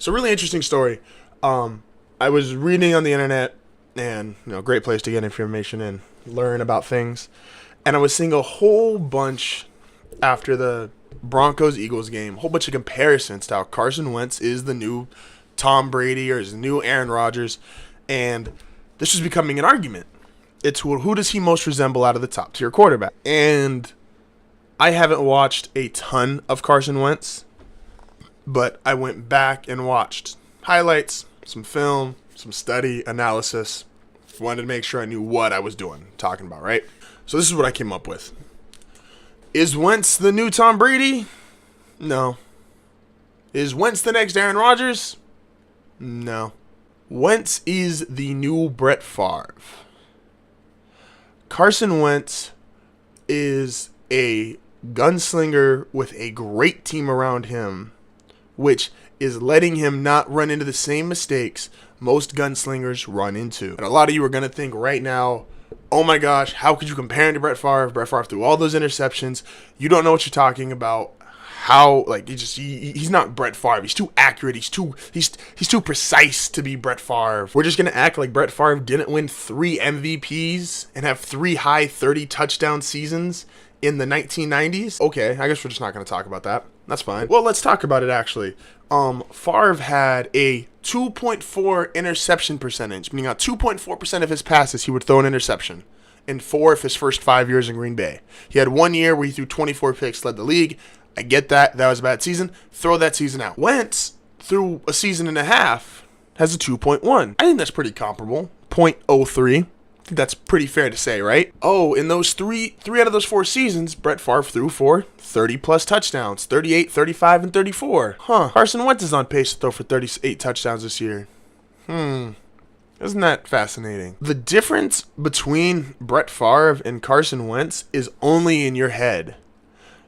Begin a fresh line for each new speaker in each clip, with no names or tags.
So really interesting story. I was reading on the internet, and great place to get information and learn about things. And I was seeing a whole bunch after the Broncos-Eagles game, a whole bunch of comparisons to how Carson Wentz is the new Tom Brady or is the new Aaron Rodgers, and this was becoming an argument. It's who does he most resemble out of the top tier quarterback? And I haven't watched a ton of Carson Wentz, but I went back and watched highlights, some film, some study, analysis. Wanted to make sure I knew what I was talking about, right? So this is what I came up with. Is Wentz the new Tom Brady? No. Is Wentz the next Aaron Rodgers? No. Wentz is the new Brett Favre. Carson Wentz is a gunslinger with a great team around him, which is letting him not run into the same mistakes most gunslingers run into. And a lot of you are going to think right now, oh my gosh, how could you compare him to Brett Favre? Brett Favre threw all those interceptions. You don't know what you're talking about. How, like, he's not Brett Favre. He's too accurate. He's too precise to be Brett Favre. We're just going to act like Brett Favre didn't win 3 MVPs and have 3 high 30 touchdown seasons in the 1990s? Okay, I guess we're just not going to talk about that. That's fine. Well, let's talk about it, actually. Favre had a 2.4 interception percentage, meaning on 2.4% of his passes, he would throw an interception in 4 of his first 5 years in Green Bay. He had 1 year where he threw 24 picks, led the league. I get that. That was a bad season. Throw that season out. Wentz, through a season and a half, has a 2.1. I think that's pretty comparable. 0.03. I think that's pretty fair to say, right? Oh, in those three out of those 4 seasons, Brett Favre threw for 30-plus touchdowns. 38, 35, and 34. Carson Wentz is on pace to throw for 38 touchdowns this year. Isn't that fascinating? The difference between Brett Favre and Carson Wentz is only in your head.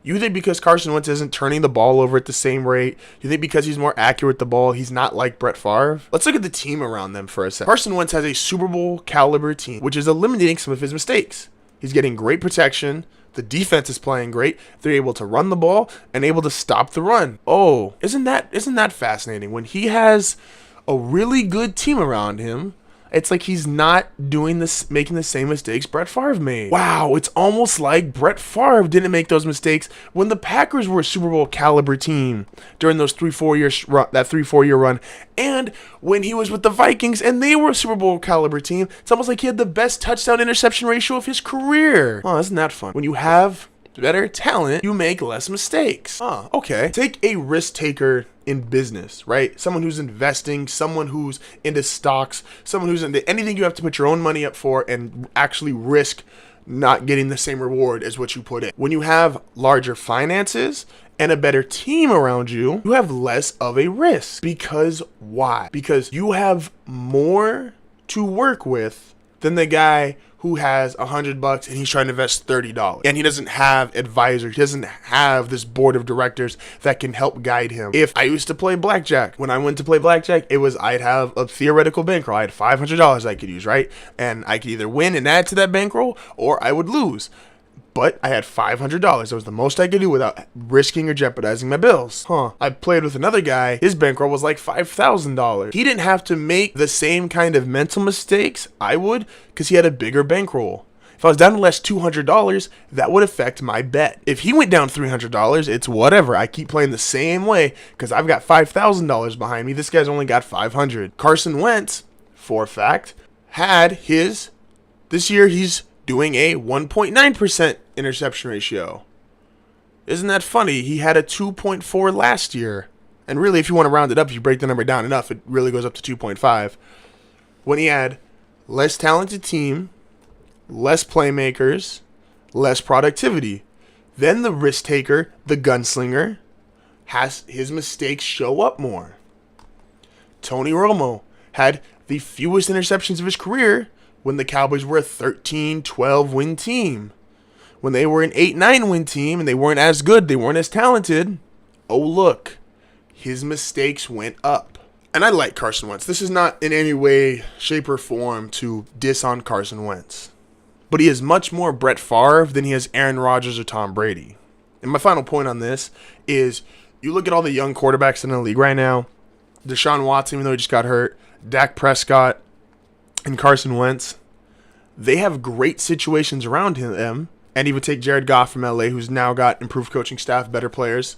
You think because Carson Wentz isn't turning the ball over at the same rate, you think because he's more accurate with the ball, he's not like Brett Favre? Let's look at the team around them for a second. Carson Wentz has a Super Bowl caliber team, which is eliminating some of his mistakes. He's getting great protection. The defense is playing great. They're able to run the ball and able to stop the run. Oh, isn't that fascinating? When he has a really good team around him, it's like he's not making the same mistakes Brett Favre made. Wow, it's almost like Brett Favre didn't make those mistakes when the Packers were a Super Bowl caliber team during those 3-4 year run, and when he was with the Vikings and they were a Super Bowl caliber team. It's almost like he had the best touchdown interception ratio of his career. Oh, isn't that fun? When you have better talent, you make less mistakes. Okay. Take a risk taker in business, right? Someone who's investing, someone who's into stocks, someone who's into anything you have to put your own money up for and actually risk not getting the same reward as what you put in. When you have larger finances and a better team around you, you have less of a risk. Because why? Because you have more to work with than the guy who has $100 and he's trying to invest $30. And he doesn't have advisors. He doesn't have this board of directors that can help guide him. If I used to play blackjack, when I went to play blackjack, I'd have a theoretical bankroll. I had $500 I could use, right? And I could either win and add to that bankroll or I would lose. But I had $500. That was the most I could do without risking or jeopardizing my bills. I played with another guy. His bankroll was like $5,000. He didn't have to make the same kind of mental mistakes I would because he had a bigger bankroll. If I was down to less $200, that would affect my bet. If he went down $300, it's whatever. I keep playing the same way because I've got $5,000 behind me. This guy's only got $500. Carson Wentz, for a fact, this year he's doing a 1.9% interception ratio. Isn't that funny? He had a 2.4 last year. And really, if you want to round it up, if you break the number down enough, it really goes up to 2.5. When he had less talented team, less playmakers, less productivity. Then the risk taker, the gunslinger, has his mistakes show up more. Tony Romo had the fewest interceptions of his career when the Cowboys were a 13-12 win team. When they were an 8-9 win team and they weren't as good, they weren't as talented, oh look, his mistakes went up. And I like Carson Wentz. This is not in any way, shape, or form to diss on Carson Wentz. But he is much more Brett Favre than he is Aaron Rodgers or Tom Brady. And my final point on this is, you look at all the young quarterbacks in the league right now, Deshaun Watson, even though he just got hurt, Dak Prescott, and Carson Wentz, they have great situations around them. And even take Jared Goff from LA, who's now got improved coaching staff, better players.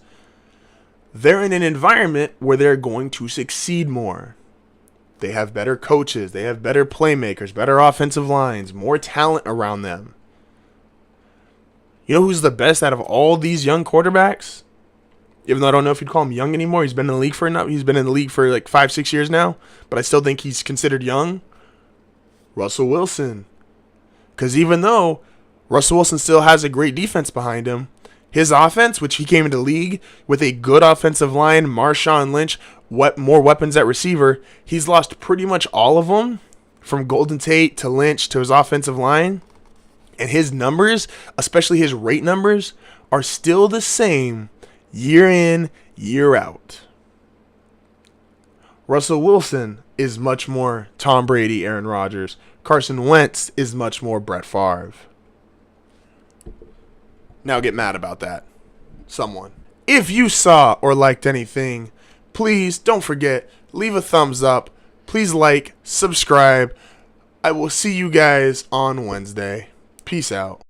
They're in an environment where they're going to succeed more. They have better coaches. They have better playmakers, better offensive lines, more talent around them. You know who's the best out of all these young quarterbacks? Even though I don't know if you'd call him young anymore. He's been in the league for like 5-6 years now. But I still think he's considered young. Russell Wilson. Because even though Russell Wilson still has a great defense behind him, his offense, which he came into the league with a good offensive line, Marshawn Lynch, more weapons at receiver, he's lost pretty much all of them, from Golden Tate to Lynch to his offensive line. And his numbers, especially his rate numbers, are still the same year in, year out. Russell Wilson is much more Tom Brady, Aaron Rodgers. Carson Wentz is much more Brett Favre. Now get mad about that. Someone. If you saw or liked anything, please don't forget, leave a thumbs up. Please like, subscribe. I will see you guys on Wednesday. Peace out.